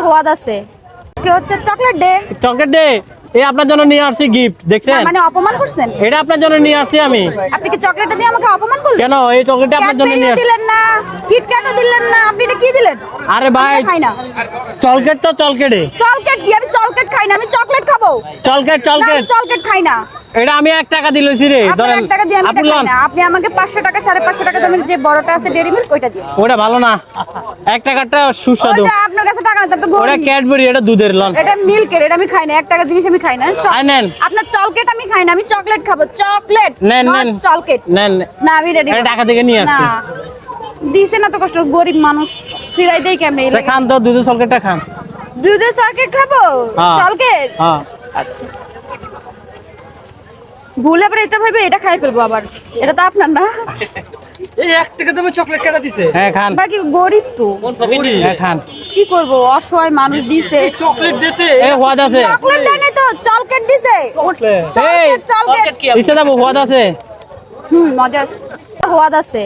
হওয়াদ আছে। আজকে হচ্ছে চকলেট ডে। চকলেট ডে, এই আপনার জন্য নিয়ে আসছি গিফট, দেখছেন? মানে অপমান করছেন? এটা আপনার জন্য নিয়ে আসছি আমি। আপনি কি চকলেটটা দিয়ে আমাকে অপমান করলেন? কেন? এই চকলেটটা আপনার জন্য নিয়ে আসছি। দিলেন না, কিটক্যাটও দিলেন না, আপনি এটা কি দিলেন? আরে ভাই, খাই না চকলেট তো চকলেটে। চকলেট কি? আমি চকলেট খাই না, আমি চকলেট খাবো। চকলেট না, আমি চকলেট খাই না। এটা আমি 1 টাকা দিলছি রে, ধরেন 1 টাকা দিয়ে আমি এটা খাই না। আপনি আমাকে 500 টাকা 550 টাকা দামের যে বড়টা আছে ডেইরি মিল্ক ওইটা দিন। ওটা ভালো না, 1 টাকাটা সুস্বাদু। ওটা আপনার কাছে টাকা না, আপনি ওটা ক্যাডবেরি, এটা দুধের লন। এটা মিল্কের, এটা আমি খাই না। 1 টাকা জিনিস আমি খাই না। নেন। আপনার চকলেট আমি খাই না, আমি চকলেট খাবো। চকলেট নেন চকলেট নেন। না, আমি রেডি। এটা টাকা থেকে নিয়ে আসছি। দিছে না তো কষ্ট, গরিব মানুষ ফিরাই দেই কেমনে? খান তো, দুধের চকলেটটা খান। দুধের চকলেট খাবো? চকলেট? হ্যাঁ আচ্ছা, ভুলে আবার এটা ভাবে এটা খাই ফেলবো আবার। এটা তো আপনার না। এই 1 টাকা দামে চকলেট কেন দিছে? হ্যাঁ খান। বাকি গরিব তো। হ্যাঁ খান। কি করব, অসহায় মানুষ দিছে। চকলেট দিতে এই হওয়াদ আছে। চকলেট দেয় নাই তো, চকলেট দিছে। চকলেট ইচ্ছা দাও হওয়াদ আছে। মজা আছে, হওয়াদ আছে।